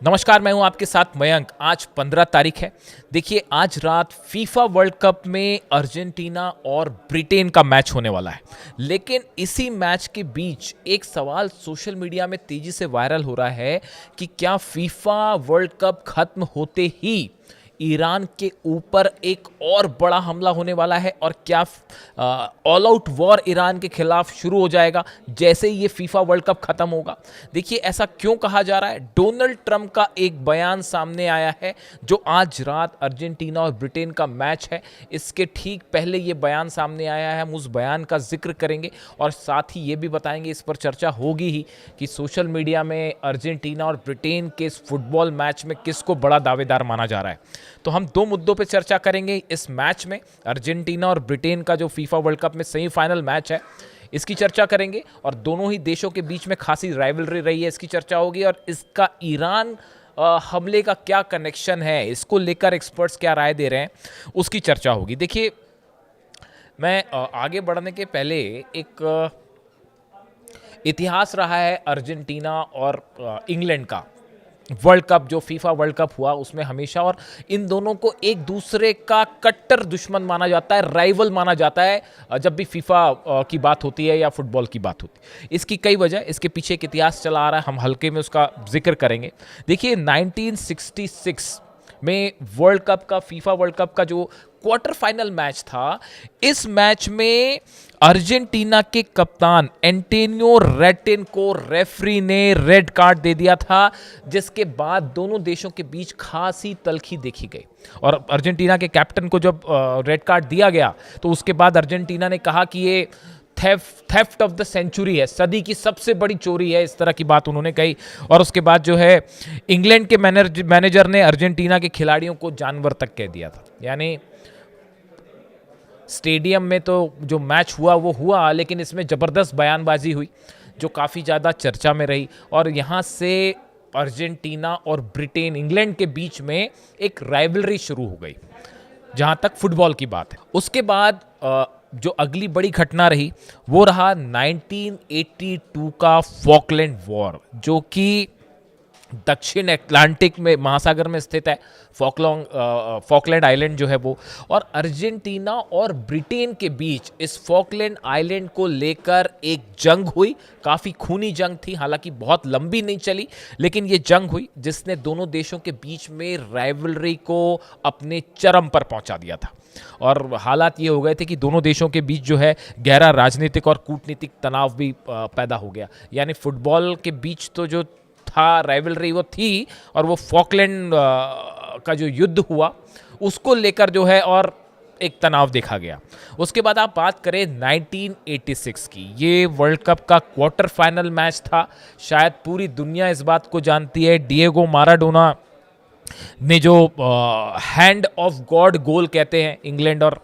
नमस्कार, मैं हूं आपके साथ मयंक। आज 15 तारीख है। देखिए, आज रात फीफा वर्ल्ड कप में अर्जेंटीना और ब्रिटेन का मैच होने वाला है। लेकिन इसी मैच के बीच एक सवाल सोशल मीडिया में तेजी से वायरल हो रहा है कि क्या फीफा वर्ल्ड कप खत्म होते ही ईरान के ऊपर एक और बड़ा हमला होने वाला है और क्या ऑल आउट वॉर ईरान के खिलाफ शुरू हो जाएगा जैसे ही ये फीफा वर्ल्ड कप खत्म होगा। देखिए, ऐसा क्यों कहा जा रहा है? डोनाल्ड ट्रंप का एक बयान सामने आया है जो आज रात अर्जेंटीना और ब्रिटेन का मैच है, इसके ठीक पहले ये बयान सामने आया है। हम उस बयान का जिक्र करेंगे और साथ ही ये भी बताएंगे, इस पर चर्चा होगी ही कि सोशल मीडिया में अर्जेंटीना और ब्रिटेन के इस फुटबॉल मैच में किसको बड़ा दावेदार माना जा रहा है। तो हम दो मुद्दों पे चर्चा करेंगे इस मैच में। अर्जेंटीना और ब्रिटेन का जो फीफा वर्ल्ड कप में सेमीफाइनल मैच है, इसकी चर्चा करेंगे और दोनों ही देशों के बीच में खासी राइवलरी रही है, इसकी चर्चा होगी। और इसका ईरान हमले का क्या कनेक्शन है, इसको लेकर एक्सपर्ट्स क्या राय दे रहे हैं, उसकी चर्चा होगी। देखिए, मैं आगे बढ़ने के पहले एक इतिहास रहा है अर्जेंटीना और इंग्लैंड का। वर्ल्ड कप, जो फीफा वर्ल्ड कप हुआ उसमें हमेशा, और इन दोनों को एक दूसरे का कट्टर दुश्मन माना जाता है, राइवल माना जाता है जब भी फीफा की बात होती है या फुटबॉल की बात होती है। इसकी कई वजह, इसके पीछे एक इतिहास चला आ रहा है, हम हल्के में उसका जिक्र करेंगे। देखिए, 1966 में वर्ल्ड कप का, फीफा वर्ल्ड कप का जो क्वार्टर फाइनल मैच था, इस मैच में अर्जेंटीना के कप्तान एंटोनियो रेटिन को रेफरी ने रेड कार्ड दे दिया था, जिसके बाद दोनों देशों के बीच खासी तल्खी देखी गई। और अर्जेंटीना के कैप्टन को जब रेड कार्ड दिया गया तो उसके बाद अर्जेंटीना ने कहा कि ये थेफ्ट ऑफ द सेंचुरी है, सदी की सबसे बड़ी चोरी है, इस तरह की बात उन्होंने कही। और उसके बाद जो है, इंग्लैंड के मैनेजर ने अर्जेंटीना के खिलाड़ियों को जानवर तक कह दिया था। यानी स्टेडियम में तो जो मैच हुआ वो हुआ, लेकिन इसमें ज़बरदस्त बयानबाजी हुई जो काफ़ी ज़्यादा चर्चा में रही। और यहाँ से अर्जेंटीना और ब्रिटेन, इंग्लैंड के बीच में एक राइवलरी शुरू हो गई जहाँ तक फुटबॉल की बात है। उसके बाद जो अगली बड़ी घटना रही वो रहा 1982 का फॉकलैंड वॉर, जो कि दक्षिण अटलांटिक में, महासागर में स्थित है। फॉकलैंड आइलैंड जो है वो, और अर्जेंटीना और ब्रिटेन के बीच इस फॉकलैंड आइलैंड को लेकर एक जंग हुई। काफ़ी खूनी जंग थी, हालांकि बहुत लंबी नहीं चली, लेकिन ये जंग हुई जिसने दोनों देशों के बीच में राइवलरी को अपने चरम पर पहुंचा दिया था। और हालात ये हो गए थे कि दोनों देशों के बीच जो है गहरा राजनीतिक और कूटनीतिक तनाव भी पैदा हो गया। यानी फुटबॉल के बीच तो जो था राइवलरी वो थी, और वो फॉकलैंड का जो युद्ध हुआ उसको लेकर जो है और एक तनाव देखा गया। उसके बाद आप बात करें 1986 की, ये वर्ल्ड कप का क्वार्टर फाइनल मैच था। शायद पूरी दुनिया इस बात को जानती है, डिएगो माराडोना ने जो हैंड ऑफ गॉड गोल कहते हैं, इंग्लैंड और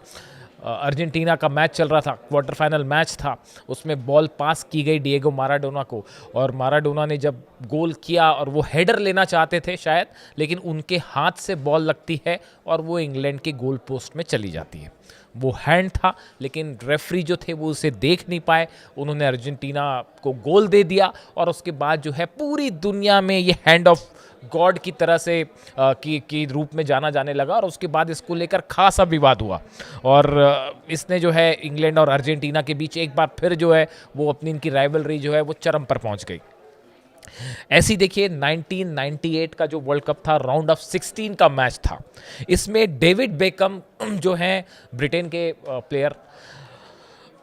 अर्जेंटीना का मैच चल रहा था, क्वार्टर फाइनल मैच था, उसमें बॉल पास की गई डिएगो माराडोना को, और माराडोना ने जब गोल किया और वो हेडर लेना चाहते थे शायद, लेकिन उनके हाथ से बॉल लगती है और वो इंग्लैंड के गोल पोस्ट में चली जाती है। वो हैंड था, लेकिन रेफरी जो थे वो उसे देख नहीं पाए, उन्होंने अर्जेंटीना को गोल दे दिया। और उसके बाद जो है पूरी दुनिया में ये हैंड ऑफ गॉड की तरह से की रूप में जाना जाने लगा, और उसके बाद इसको लेकर खासा विवाद हुआ। और इसने जो है इंग्लैंड और अर्जेंटीना के बीच एक बार फिर जो है वो अपनी इनकी राइवलरी जो है वो चरम पर पहुंच गई। ऐसी देखिए 1998 का जो वर्ल्ड कप था, राउंड ऑफ 16 का मैच था। इसमें डेविड बेकम जो हैं ब्रिटेन के प्लेयर,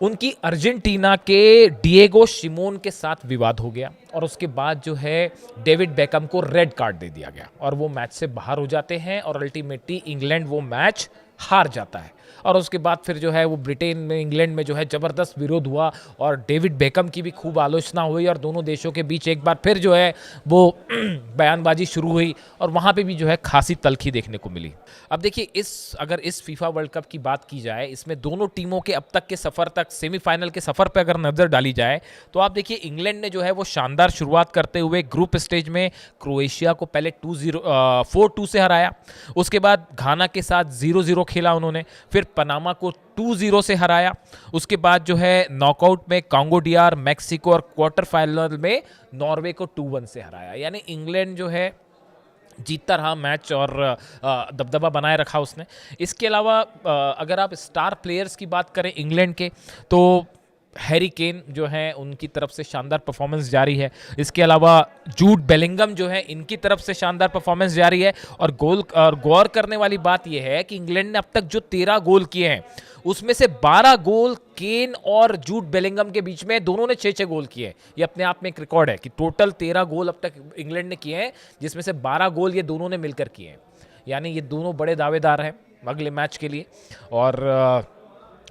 उनकी अर्जेंटीना के डिएगो शिमोन के साथ विवाद हो गया, और उसके बाद जो है डेविड बेकम को रेड कार्ड दे दिया गया और वो मैच से बाहर हो जाते हैं, और अल्टीमेटली इंग्लैंड वो मैच हार जाता है। और उसके बाद फिर जो है वो ब्रिटेन में, इंग्लैंड में जो है ज़बरदस्त विरोध हुआ, और डेविड बेकम की भी खूब आलोचना हुई, और दोनों देशों के बीच एक बार फिर जो है वो बयानबाजी शुरू हुई, और वहाँ पे भी जो है खासी तल्खी देखने को मिली। अब देखिए, अगर इस फीफा वर्ल्ड कप की बात की जाए, इसमें दोनों टीमों के अब तक के सफ़र तक, सेमीफाइनल के सफ़र पर अगर नज़र डाली जाए तो आप देखिए, इंग्लैंड ने जो है वो शानदार शुरुआत करते हुए ग्रुप स्टेज में क्रोएशिया को पहले 4-2 से हराया। उसके बाद घाना के साथ 0-0 खेला उन्होंने, फिर पनामा को 2-0 से हराया। उसके बाद जो है नॉकआउट में कांगो डीआर, मैक्सिको, और क्वार्टर फाइनल में नॉर्वे को 2-1 से हराया। यानी इंग्लैंड जो है जीतता रहा मैच और दबदबा बनाए रखा उसने। इसके अलावा अगर आप स्टार प्लेयर्स की बात करें इंग्लैंड के, तो हैरी केन जो है उनकी तरफ से शानदार परफॉर्मेंस जारी है। इसके अलावा जूड बेलिंगम जो है इनकी तरफ से शानदार परफॉर्मेंस जारी है। और गौर करने वाली बात यह है कि इंग्लैंड ने अब तक जो 13 गोल किए हैं उसमें से 12 गोल केन और जूड बेलिंगम के बीच में, दोनों ने 6-6 गोल किए हैं। ये अपने आप में एक रिकॉर्ड है कि टोटल 13 गोल अब तक इंग्लैंड ने किए हैं, जिसमें से 12 गोल ये दोनों ने मिलकर किए हैं। यानी ये दोनों बड़े दावेदार हैं अगले मैच के लिए। और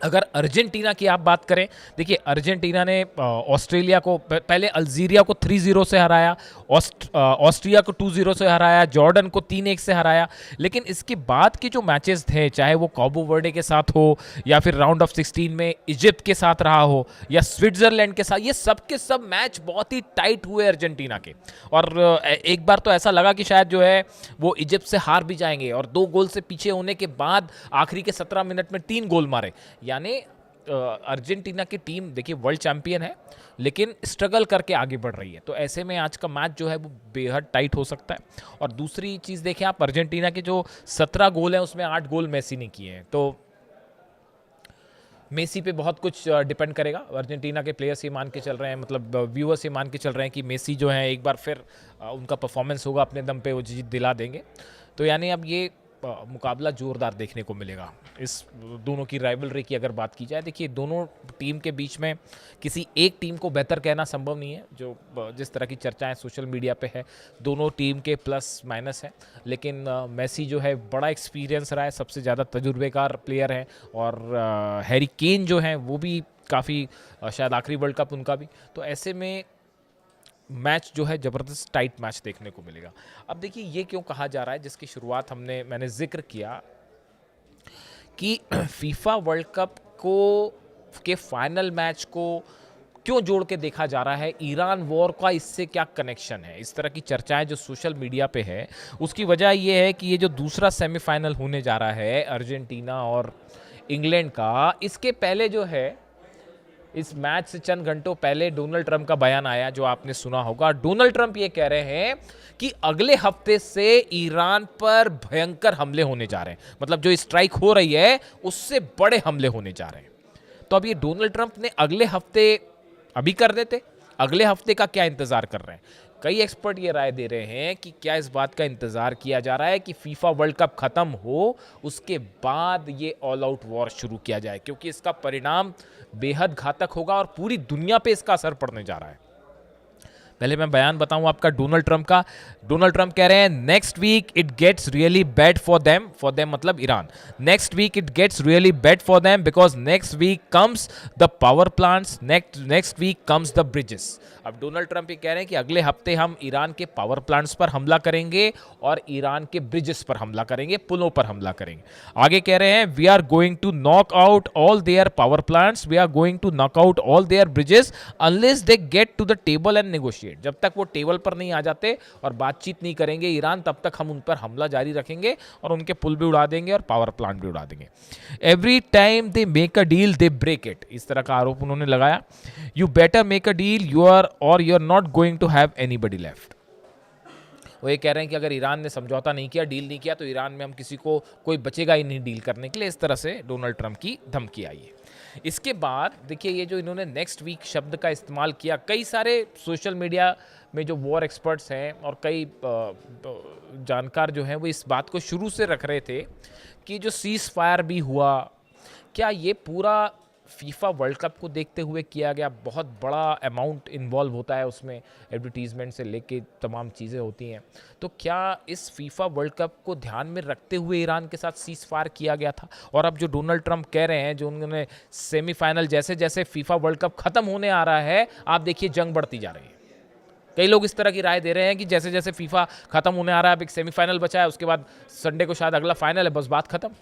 अगर अर्जेंटीना की आप बात करें, देखिए अर्जेंटीना ने ऑस्ट्रेलिया को पहले अल्जीरिया को 3-0 से हराया, ऑस्ट्रिया को 2-0 से हराया, जॉर्डन को 3-1 से हराया। लेकिन इसके बाद के जो मैचेस थे, चाहे वो काबो वर्डे के साथ हो या फिर राउंड ऑफ 16 में इजिप्ट के साथ रहा हो या स्विट्जरलैंड के साथ, ये सब के सब मैच बहुत ही टाइट हुए अर्जेंटीना के। और एक बार तो ऐसा लगा कि शायद जो है वो इजिप्ट से हार भी जाएंगे, और 2 गोल से पीछे होने के बाद आखिरी के 17 मिनट में 3 गोल मारे। यानी अर्जेंटीना की टीम देखिए वर्ल्ड चैंपियन है, लेकिन स्ट्रगल करके आगे बढ़ रही है। तो ऐसे में आज का मैच जो है वो बेहद टाइट हो सकता है। और दूसरी चीज़ देखें आप, अर्जेंटीना के जो 17 गोल हैं उसमें 8 गोल मेसी ने किए हैं। तो मेसी पे बहुत कुछ डिपेंड करेगा। अर्जेंटीना के प्लेयर्स ये मान के चल रहे हैं, मतलब व्यूअर्स ये मान के चल रहे हैं कि मेसी जो है एक बार फिर उनका परफॉर्मेंस होगा, अपने दम पे वो जीत दिला देंगे। तो यानी अब ये मुकाबला जोरदार देखने को मिलेगा। इस दोनों की राइवलरी की अगर बात की जाए, देखिए दोनों टीम के बीच में किसी एक टीम को बेहतर कहना संभव नहीं है। जो जिस तरह की चर्चाएं सोशल मीडिया पे है, दोनों टीम के प्लस माइनस है। लेकिन मेसी जो है बड़ा एक्सपीरियंस रहा है, सबसे ज़्यादा तजुर्बेकार प्लेयर है। और हैरी केन जो है वो भी काफ़ी शायद आखिरी वर्ल्ड कप उनका भी। तो ऐसे में मैच जो है ज़बरदस्त टाइट मैच देखने को मिलेगा। अब देखिए ये क्यों कहा जा रहा है, जिसकी शुरुआत मैंने जिक्र किया कि फीफा वर्ल्ड कप को के फाइनल मैच को क्यों जोड़ के देखा जा रहा है, ईरान वॉर का इससे क्या कनेक्शन है। इस तरह की चर्चाएं जो सोशल मीडिया पे है, उसकी वजह ये है कि ये जो दूसरा सेमीफाइनल होने जा रहा है अर्जेंटीना और इंग्लैंड का, इसके पहले जो है इस मैच से चंद घंटों पहले डोनाल्ड ट्रंप का बयान आया जो आपने सुना होगा। डोनाल्ड ट्रंप ये कह रहे हैं कि अगले हफ्ते से ईरान पर भयंकर हमले होने जा रहे हैं, मतलब जो स्ट्राइक हो रही है उससे बड़े हमले होने जा रहे हैं। तो अब ये डोनाल्ड ट्रंप ने अगले हफ्ते अभी कर देते, अगले हफ्ते का क्या इंतजार कर रहे हैं। कई एक्सपर्ट ये राय दे रहे हैं कि क्या इस बात का इंतजार किया जा रहा है कि फीफा वर्ल्ड कप खत्म हो, उसके बाद ये ऑल आउट वॉर शुरू किया जाए, क्योंकि इसका परिणाम बेहद घातक होगा और पूरी दुनिया पे इसका असर पड़ने जा रहा है। पहले मैं बयान बताऊं आपका डोनाल्ड ट्रंप का। डोनाल्ड ट्रंप कह रहे हैं next week it gets really bad for them मतलब Iran. Next week it gets really bad for them because next week comes the power plants, next week comes the bridges. अब Donald Trump ये कह रहे हैं कि अगले हफ्ते हम ईरान के पावर प्लांट्स पर हमला करेंगे और ईरान के ब्रिजेस पर हमला करेंगे, पुलों पर हमला करेंगे। आगे कह रहे हैं we are going to knock out all their power plants, we are going to knock out all their bridges unless they get to the table and negotiate. जब तक वो टेबल पर नहीं आ जाते और बातचीत नहीं करेंगे ईरान, तब तक हम उन पर हमला जारी रखेंगे और उनके पुल भी उड़ा देंगे और पावर प्लांट भी उड़ा देंगे। Every time they make a deal they break it, इस तरह का आरोप उन्होंने लगाया। You better make a deal you are not going to have anybody left. वो ये कह रहे हैं कि अगर ईरान ने समझौता नहीं किया, डील नहीं किया, तो ईरान में हम किसी को कोई बचेगा ही नहीं डील करने के लिए। इस तरह से डोनाल्ड ट्रंप की धमकी आई है। इसके बाद देखिए ये जो इन्होंने नेक्स्ट वीक शब्द का इस्तेमाल किया, कई सारे सोशल मीडिया में जो वॉर एक्सपर्ट्स हैं और कई जानकार जो हैं वो इस बात को शुरू से रख रहे थे कि जो सीज फायर भी हुआ, क्या ये पूरा फीफा वर्ल्ड कप को देखते हुए किया गया। बहुत बड़ा अमाउंट इन्वॉल्व होता है उसमें, एडवर्टीजमेंट से लेके तमाम चीज़ें होती हैं। तो क्या इस फीफा वर्ल्ड कप को ध्यान में रखते हुए ईरान के साथ सीज फायर किया गया था। और अब जो डोनाल्ड ट्रंप कह रहे हैं, जो उन्होंने सेमीफाइनल, जैसे जैसे फीफा वर्ल्ड कप खत्म होने आ रहा है, आप देखिए जंग बढ़ती जा रही है। कई लोग इस तरह की राय दे रहे हैं कि जैसे जैसे फीफा खत्म होने आ रहा है, अब एक सेमीफाइनल बचा है, उसके बाद संडे को शायद अगला फाइनल है, बस बात खत्म।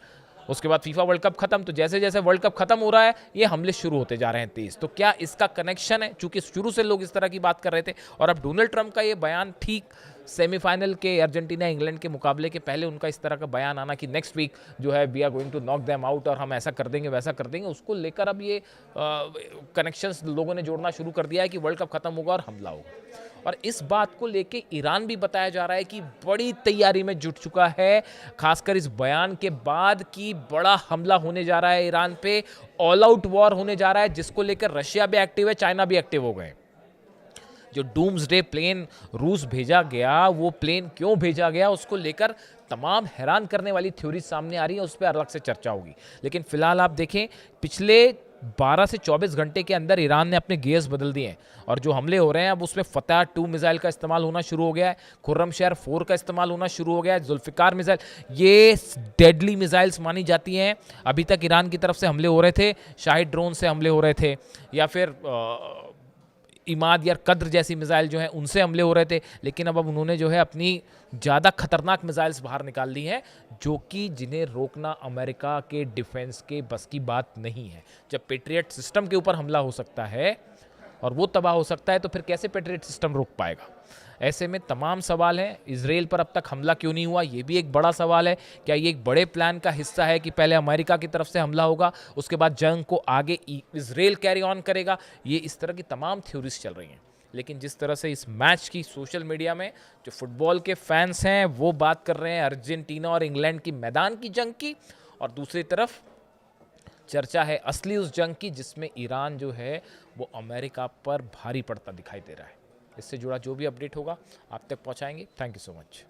उसके बाद फीफा वर्ल्ड कप खत्म। तो जैसे जैसे वर्ल्ड कप खत्म हो रहा है, ये हमले शुरू होते जा रहे हैं तेज। तो क्या इसका कनेक्शन है, चूंकि शुरू से लोग इस तरह की बात कर रहे थे, और अब डोनाल्ड ट्रंप का ये बयान ठीक सेमीफाइनल के अर्जेंटीना इंग्लैंड के मुकाबले के पहले उनका इस तरह का बयान आना कि नेक्स्ट वीक जो है we are going to knock them out और हम ऐसा कर देंगे वैसा कर देंगे, उसको लेकर अब ये कनेक्शंस लोगों ने जोड़ना शुरू कर दिया है कि वर्ल्ड कप खत्म होगा और हमला होगा। और इस बात को लेके ईरान भी बताया जा रहा है कि बड़ी तैयारी में जुट चुका है, खासकर इस बयान के बाद कि बड़ा हमला होने जा रहा है ईरान पे, ऑल आउट वॉर होने जा रहा है, जिसको लेकर रशिया भी एक्टिव है, चाइना भी एक्टिव हो गए। जो डूम्सडे प्लेन रूस भेजा गया, वो प्लेन क्यों भेजा गया, उसको लेकर तमाम हैरान करने वाली थ्योरी सामने आ रही है, उस पर अलग से चर्चा होगी। लेकिन फिलहाल आप देखें, पिछले 12 से 24 घंटे के अंदर ईरान ने अपने गियर्स बदल दिए हैं और जो हमले हो रहे हैं अब उसमें फतह 2 मिसाइल का इस्तेमाल होना शुरू हो गया है, खुर्रमशहर 4 का इस्तेमाल होना शुरू हो गया है, जुल्फिकार मिसाइल, ये डेडली मिसाइल्स मानी जाती हैं। अभी तक ईरान की तरफ से हमले हो रहे थे, शाहिद ड्रोन से हमले हो रहे थे, या फिर इमाद या कद्र जैसी मिसाइल जो है उनसे हमले हो रहे थे, लेकिन अब उन्होंने जो है अपनी ज़्यादा खतरनाक मिसाइल्स बाहर निकाल दी हैं, जो कि जिन्हें रोकना अमेरिका के डिफेंस के बस की बात नहीं है। जब पेट्रियट सिस्टम के ऊपर हमला हो सकता है और वो तबाह हो सकता है, तो फिर कैसे पेट्रियट सिस्टम रोक पाएगा? ऐसे में तमाम सवाल हैं। इजराइल पर अब तक हमला क्यों नहीं हुआ, ये भी एक बड़ा सवाल है। क्या ये एक बड़े प्लान का हिस्सा है कि पहले अमेरिका की तरफ से हमला होगा, उसके बाद जंग को आगे इजराइल कैरी ऑन करेगा? ये इस तरह की तमाम थ्योरीज चल रही हैं। लेकिन जिस तरह से इस मैच की सोशल मीडिया में जो फुटबॉल के फैंस हैं वो बात कर रहे हैं अर्जेंटीना और इंग्लैंड की मैदान की जंग की, और दूसरी तरफ चर्चा है असली उस जंग की जिसमें ईरान जो है वो अमेरिका पर भारी पड़ता दिखाई दे रहा है। इससे जुड़ा जो भी अपडेट होगा आप तक पहुंचाएंगे। Thank you so much.